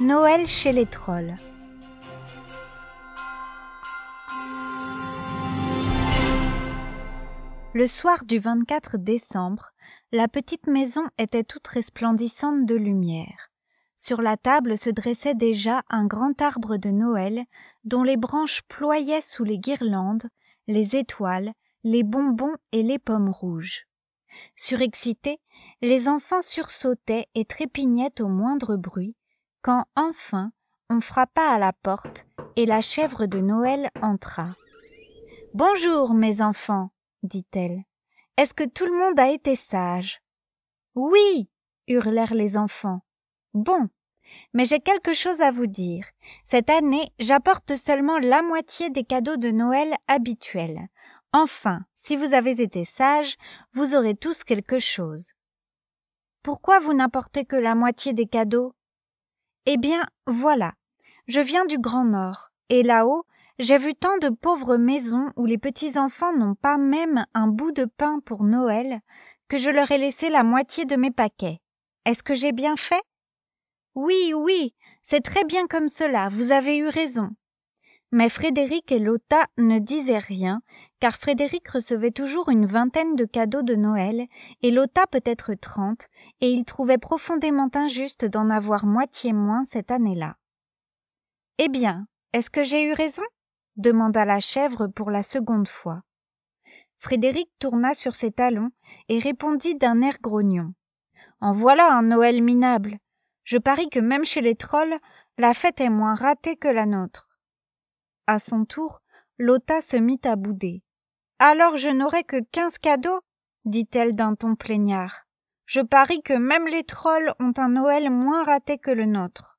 Noël chez les trolls. Le soir du 24 décembre, la petite maison était toute resplendissante de lumière. Sur la table se dressait déjà un grand arbre de Noël dont les branches ployaient sous les guirlandes, les étoiles, les bonbons et les pommes rouges. Surexcités, les enfants sursautaient et trépignaient au moindre bruit, quand enfin on frappa à la porte et la chèvre de Noël entra. « Bonjour, mes enfants, dit-elle. Est-ce que tout le monde a été sage ? » « Oui, hurlèrent les enfants. « Bon, mais j'ai quelque chose à vous dire. Cette année, j'apporte seulement la moitié des cadeaux de Noël habituels. Enfin, si vous avez été sages, vous aurez tous quelque chose. »« Pourquoi vous n'apportez que la moitié des cadeaux ? » ?»« Eh bien, voilà. Je viens du Grand Nord, et là-haut, j'ai vu tant de pauvres maisons où les petits-enfants n'ont pas même un bout de pain pour Noël que je leur ai laissé la moitié de mes paquets. Est-ce que j'ai bien fait ? Oui, oui, c'est très bien comme cela, vous avez eu raison. » Mais Frédéric et Lotta ne disaient rien, car Frédéric recevait toujours une vingtaine de cadeaux de Noël, et Lotta peut-être 30, et il trouvait profondément injuste d'en avoir moitié moins cette année-là. « Eh bien, est-ce que j'ai eu raison ? » demanda la chèvre pour la seconde fois. Frédéric tourna sur ses talons et répondit d'un air grognon. « En voilà un Noël minable. Je parie que même chez les trolls, la fête est moins ratée que la nôtre. » À son tour, Lotta se mit à bouder. « Alors je n'aurai que 15 cadeaux ?» dit-elle d'un ton plaignard. « Je parie que même les trolls ont un Noël moins raté que le nôtre. »«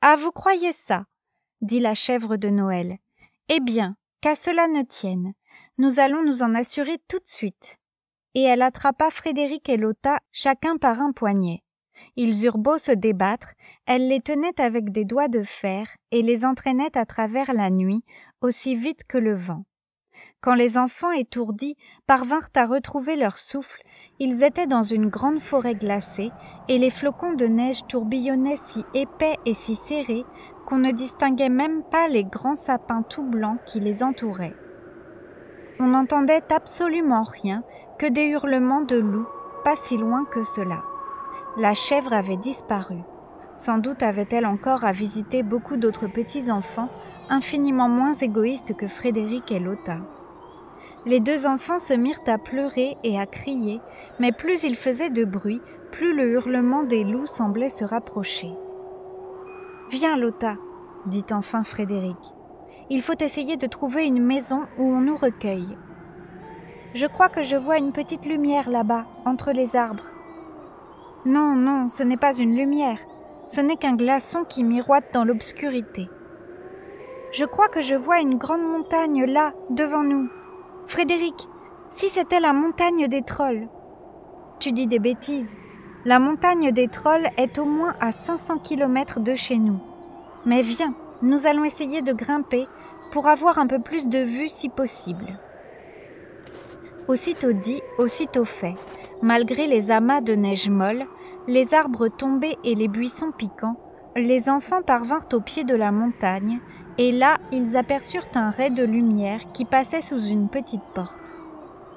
Ah, vous croyez ça ?» dit la chèvre de Noël. « Eh bien, qu'à cela ne tienne, nous allons nous en assurer tout de suite. » Et elle attrapa Frédéric et Lotta chacun par un poignet. Ils eurent beau se débattre, elle les tenait avec des doigts de fer et les entraînait à travers la nuit, aussi vite que le vent. Quand les enfants étourdis parvinrent à retrouver leur souffle, ils étaient dans une grande forêt glacée et les flocons de neige tourbillonnaient si épais et si serrés qu'on ne distinguait même pas les grands sapins tout blancs qui les entouraient. On n'entendait absolument rien que des hurlements de loups, pas si loin que cela. La chèvre avait disparu. Sans doute avait-elle encore à visiter beaucoup d'autres petits-enfants, infiniment moins égoïstes que Frédéric et Lotta. Les deux enfants se mirent à pleurer et à crier, mais plus ils faisaient de bruit, plus le hurlement des loups semblait se rapprocher. « Viens, Lotta, » dit enfin Frédéric. « Il faut essayer de trouver une maison où on nous recueille. Je crois que je vois une petite lumière là-bas, entre les arbres. » « Non, non, ce n'est pas une lumière, ce n'est qu'un glaçon qui miroite dans l'obscurité. Je crois que je vois une grande montagne là, devant nous. Frédéric, si c'était la montagne des trolls. » « Tu dis des bêtises. La montagne des trolls est au moins à 500 kilomètres de chez nous. Mais viens, nous allons essayer de grimper pour avoir un peu plus de vue si possible. » Aussitôt dit, aussitôt fait. Malgré les amas de neige molle, les arbres tombés et les buissons piquants, les enfants parvinrent au pied de la montagne, et là ils aperçurent un rai de lumière qui passait sous une petite porte.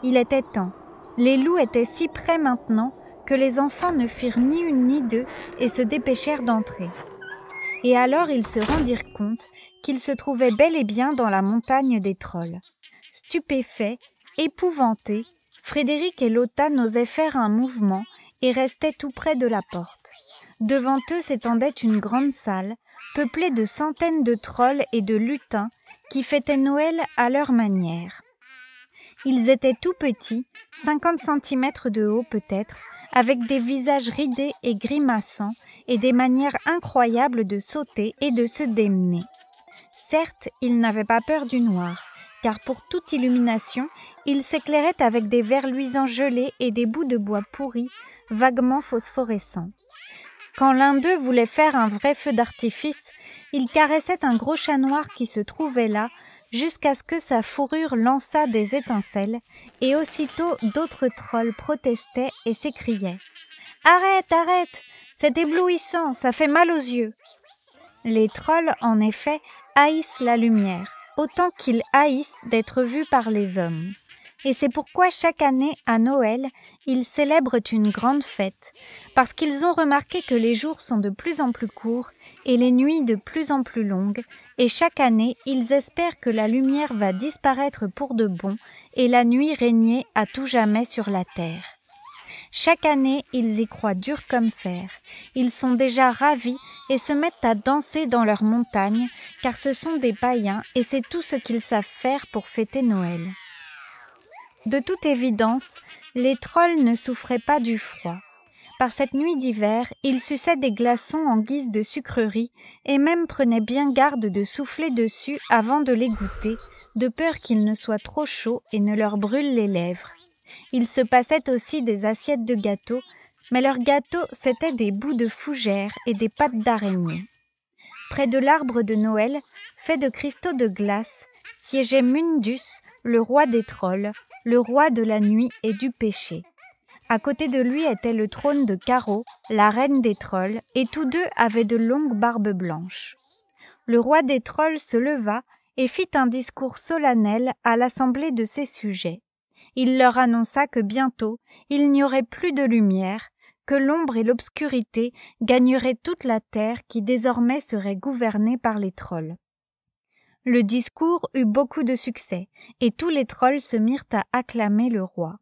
Il était temps. Les loups étaient si près maintenant que les enfants ne firent ni une ni deux et se dépêchèrent d'entrer. Et alors ils se rendirent compte qu'ils se trouvaient bel et bien dans la montagne des trolls. Stupéfaits, épouvantés, Frédéric et Lotta n'osaient faire un mouvement et restaient tout près de la porte. Devant eux s'étendait une grande salle, peuplée de centaines de trolls et de lutins qui fêtaient Noël à leur manière. Ils étaient tout petits, 50 centimètres de haut peut-être, avec des visages ridés et grimaçants et des manières incroyables de sauter et de se démener. Certes, ils n'avaient pas peur du noir, car pour toute illumination, ils s'éclairaient avec des vers luisants gelés et des bouts de bois pourris, vaguement phosphorescents. Quand l'un d'eux voulait faire un vrai feu d'artifice, il caressait un gros chat noir qui se trouvait là, jusqu'à ce que sa fourrure lançât des étincelles, et aussitôt d'autres trolls protestaient et s'écriaient « Arrête, arrête, c'est éblouissant, ça fait mal aux yeux !» Les trolls, en effet, haïssent la lumière, autant qu'ils haïssent d'être vus par les hommes. Et c'est pourquoi chaque année, à Noël, ils célèbrent une grande fête, parce qu'ils ont remarqué que les jours sont de plus en plus courts et les nuits de plus en plus longues, et chaque année, ils espèrent que la lumière va disparaître pour de bon et la nuit régner à tout jamais sur la terre. Chaque année, ils y croient dur comme fer. Ils sont déjà ravis et se mettent à danser dans leurs montagnes, car ce sont des païens et c'est tout ce qu'ils savent faire pour fêter Noël. De toute évidence, les trolls ne souffraient pas du froid. Par cette nuit d'hiver, ils suçaient des glaçons en guise de sucreries et même prenaient bien garde de souffler dessus avant de les goûter, de peur qu'ils ne soient trop chauds et ne leur brûlent les lèvres. Ils se passaient aussi des assiettes de gâteaux, mais leurs gâteaux, c'étaient des bouts de fougères et des pattes d'araignée. Près de l'arbre de Noël, fait de cristaux de glace, siégeait Mundus, le roi des trolls, le roi de la nuit et du péché. À côté de lui était le trône de Caro, la reine des trolls, et tous deux avaient de longues barbes blanches. Le roi des trolls se leva et fit un discours solennel à l'assemblée de ses sujets. Il leur annonça que bientôt il n'y aurait plus de lumière, que l'ombre et l'obscurité gagneraient toute la terre qui désormais serait gouvernée par les trolls. Le discours eut beaucoup de succès, et tous les trolls se mirent à acclamer le roi.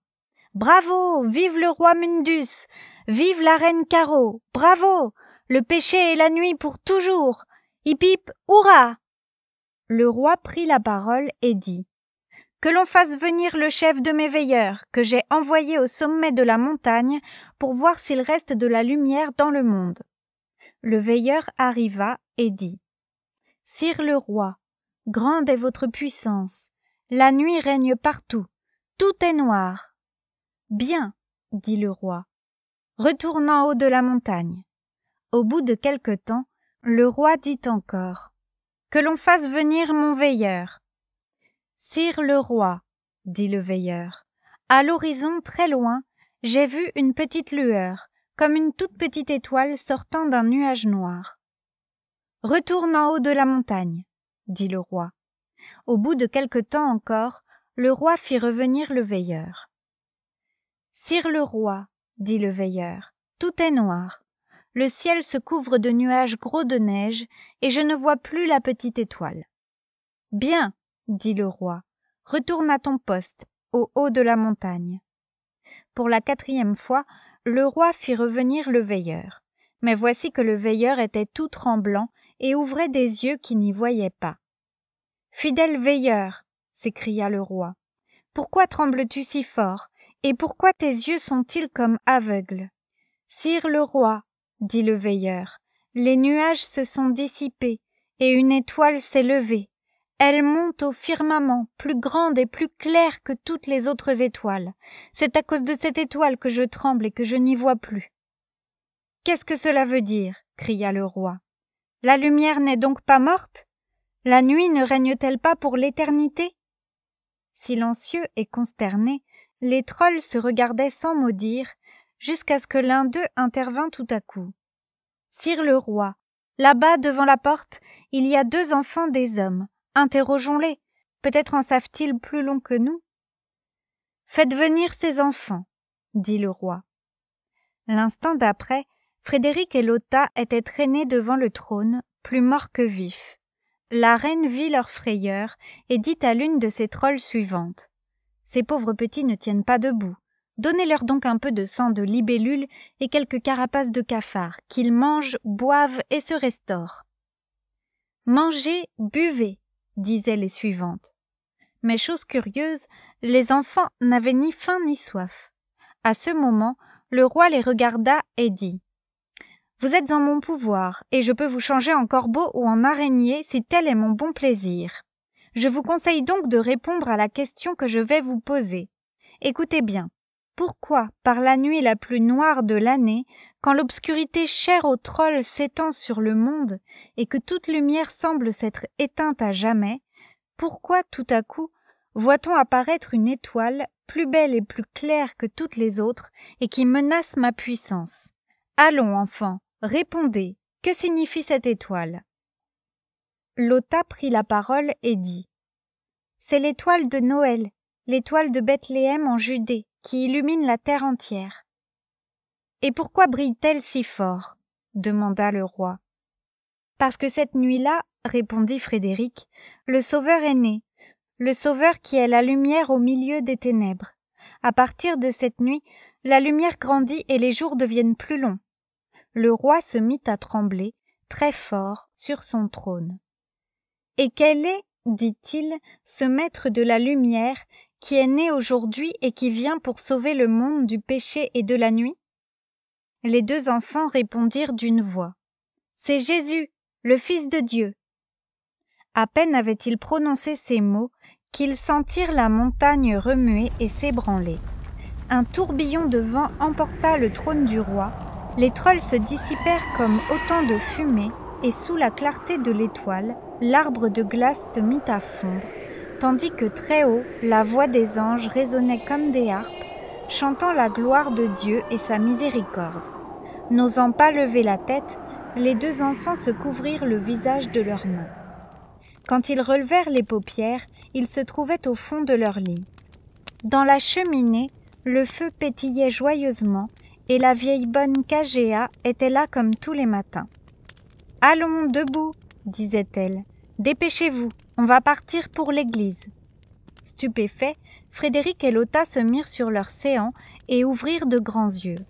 « Bravo! Vive le roi Mundus! Vive la reine Caro! Bravo! Le péché et la nuit pour toujours! Hip hip, hurrah !» Le roi prit la parole et dit « Que l'on fasse venir le chef de mes veilleurs, que j'ai envoyé au sommet de la montagne pour voir s'il reste de la lumière dans le monde. » Le veilleur arriva et dit « Sire le roi, grande est votre puissance, la nuit règne partout, tout est noir. » « Bien, dit le roi, retourne en haut de la montagne. » Au bout de quelque temps, le roi dit encore « Que l'on fasse venir mon veilleur. » « Sire le roi, dit le veilleur, à l'horizon très loin, j'ai vu une petite lueur, comme une toute petite étoile sortant d'un nuage noir. »« Retourne en haut de la montagne, dit le roi. Au bout de quelque temps encore, le roi fit revenir le veilleur. Sire le roi, dit le veilleur, tout est noir. Le ciel se couvre de nuages gros de neige et je ne vois plus la petite étoile. Bien, dit le roi, retourne à ton poste, au haut de la montagne. Pour la 4e fois, le roi fit revenir le veilleur. Mais voici que le veilleur était tout tremblant et ouvrait des yeux qui n'y voyaient pas. Fidèle veilleur, s'écria le roi, pourquoi trembles-tu si fort? Et pourquoi tes yeux sont-ils comme aveugles? Sire le roi, dit le veilleur, les nuages se sont dissipés et une étoile s'est levée. Elle monte au firmament, plus grande et plus claire que toutes les autres étoiles. C'est à cause de cette étoile que je tremble et que je n'y vois plus. Qu'est-ce que cela veut dire? Cria le roi. La lumière n'est donc pas morte? La nuit ne règne-t-elle pas pour l'éternité? Silencieux et consternés, les trolls se regardaient sans mot dire, jusqu'à ce que l'un d'eux intervint tout à coup. « Sire le roi, là-bas devant la porte, il y a 2 enfants des hommes. Interrogeons-les, peut-être en savent-ils plus long que nous. »« Faites venir ces enfants, » dit le roi. L'instant d'après, Frédéric et Lotta étaient traînés devant le trône, plus morts que vifs. La reine vit leur frayeur et dit à l'une de ses trolls suivantes. Ces pauvres petits ne tiennent pas debout. Donnez-leur donc un peu de sang de libellule et quelques carapaces de cafards, qu'ils mangent, boivent et se restaurent. Mangez, buvez, disaient les suivantes. Mais chose curieuse, les enfants n'avaient ni faim ni soif. À ce moment, le roi les regarda et dit « Vous êtes en mon pouvoir, et je peux vous changer en corbeau ou en araignée si tel est mon bon plaisir. Je vous conseille donc de répondre à la question que je vais vous poser. Écoutez bien. Pourquoi, par la nuit la plus noire de l'année, quand l'obscurité chère aux trolls s'étend sur le monde et que toute lumière semble s'être éteinte à jamais, pourquoi tout à coup voit-on apparaître une étoile plus belle et plus claire que toutes les autres et qui menace ma puissance? Allons, enfants, répondez, que signifie cette étoile? Lotta prit la parole et dit « C'est l'étoile de Noël, l'étoile de Bethléem en Judée, qui illumine la terre entière. » « Et pourquoi brille-t-elle si fort ?» demanda le roi. « Parce que cette nuit-là, répondit Frédéric, le Sauveur est né, le Sauveur qui est la lumière au milieu des ténèbres. À partir de cette nuit, la lumière grandit et les jours deviennent plus longs. » Le roi se mit à trembler, très fort, sur son trône. « Et quel est, dit-il, ce maître de la lumière qui est né aujourd'hui et qui vient pour sauver le monde du péché et de la nuit ?» Les deux enfants répondirent d'une voix. « C'est Jésus, le Fils de Dieu. » À peine avaient-ils prononcé ces mots qu'ils sentirent la montagne remuer et s'ébranler. Un tourbillon de vent emporta le trône du roi, les trolls se dissipèrent comme autant de fumée, et sous la clarté de l'étoile, l'arbre de glace se mit à fondre, tandis que très haut, la voix des anges résonnait comme des harpes, chantant la gloire de Dieu et sa miséricorde. N'osant pas lever la tête, les deux enfants se couvrirent le visage de leurs mains. Quand ils relevèrent les paupières, ils se trouvaient au fond de leur lit. Dans la cheminée, le feu pétillait joyeusement, et la vieille bonne Kagéa était là comme tous les matins. « Allons, debout, disait-elle. Dépêchez-vous, on va partir pour l'église. » Stupéfaits, Frédéric et Lotta se mirent sur leurs séants et ouvrirent de grands yeux.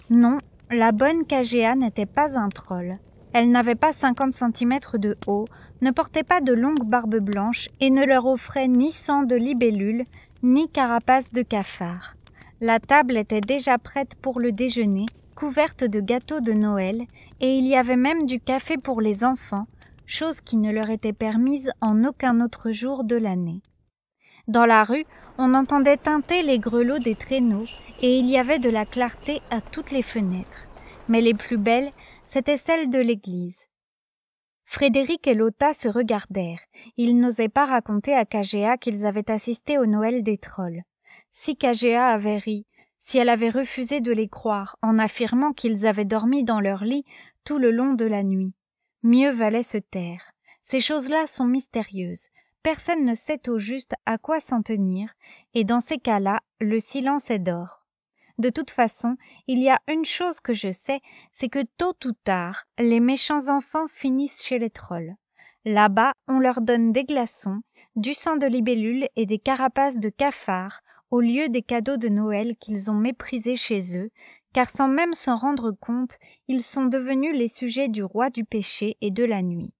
Non, la bonne Kagéa n'était pas un troll. Elle n'avait pas 50 centimètres de haut, ne portait pas de longue barbe blanche et ne leur offrait ni sang de libellule, ni carapace de cafard. La table était déjà prête pour le déjeuner, couverte de gâteaux de Noël, et il y avait même du café pour les enfants, chose qui ne leur était permise en aucun autre jour de l'année. Dans la rue, on entendait tinter les grelots des traîneaux, et il y avait de la clarté à toutes les fenêtres. Mais les plus belles, c'étaient celles de l'église. Frédéric et Lotta se regardèrent. Ils n'osaient pas raconter à Kagéa qu'ils avaient assisté au Noël des trolls. Si Kagéa avait ri, si elle avait refusé de les croire en affirmant qu'ils avaient dormi dans leur lit tout le long de la nuit, mieux valait se taire. Ces choses-là sont mystérieuses. Personne ne sait au juste à quoi s'en tenir, et dans ces cas-là, le silence est d'or. De toute façon, il y a une chose que je sais, c'est que tôt ou tard, les méchants enfants finissent chez les trolls. Là-bas, on leur donne des glaçons, du sang de libellule et des carapaces de cafards, au lieu des cadeaux de Noël qu'ils ont méprisés chez eux, car sans même s'en rendre compte, ils sont devenus les sujets du roi du péché et de la nuit.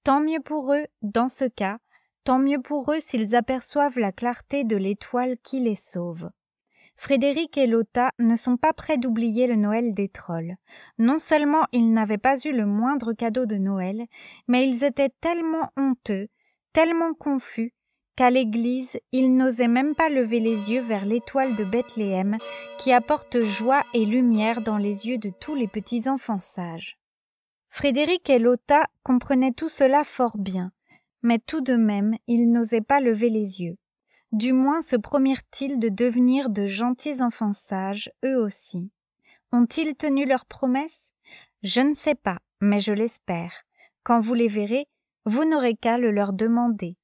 Tant mieux pour eux, dans ce cas, tant mieux pour eux s'ils aperçoivent la clarté de l'étoile qui les sauve. Frédéric et Lotta ne sont pas près d'oublier le Noël des trolls. Non seulement ils n'avaient pas eu le moindre cadeau de Noël, mais ils étaient tellement honteux, tellement confus, qu'à l'église, ils n'osaient même pas lever les yeux vers l'étoile de Bethléem qui apporte joie et lumière dans les yeux de tous les petits enfants sages. Frédéric et Lotta comprenaient tout cela fort bien, mais tout de même, ils n'osaient pas lever les yeux. Du moins se promirent-ils de devenir de gentils enfants sages, eux aussi. Ont-ils tenu leur promesse? Je ne sais pas, mais je l'espère. Quand vous les verrez, vous n'aurez qu'à le leur demander.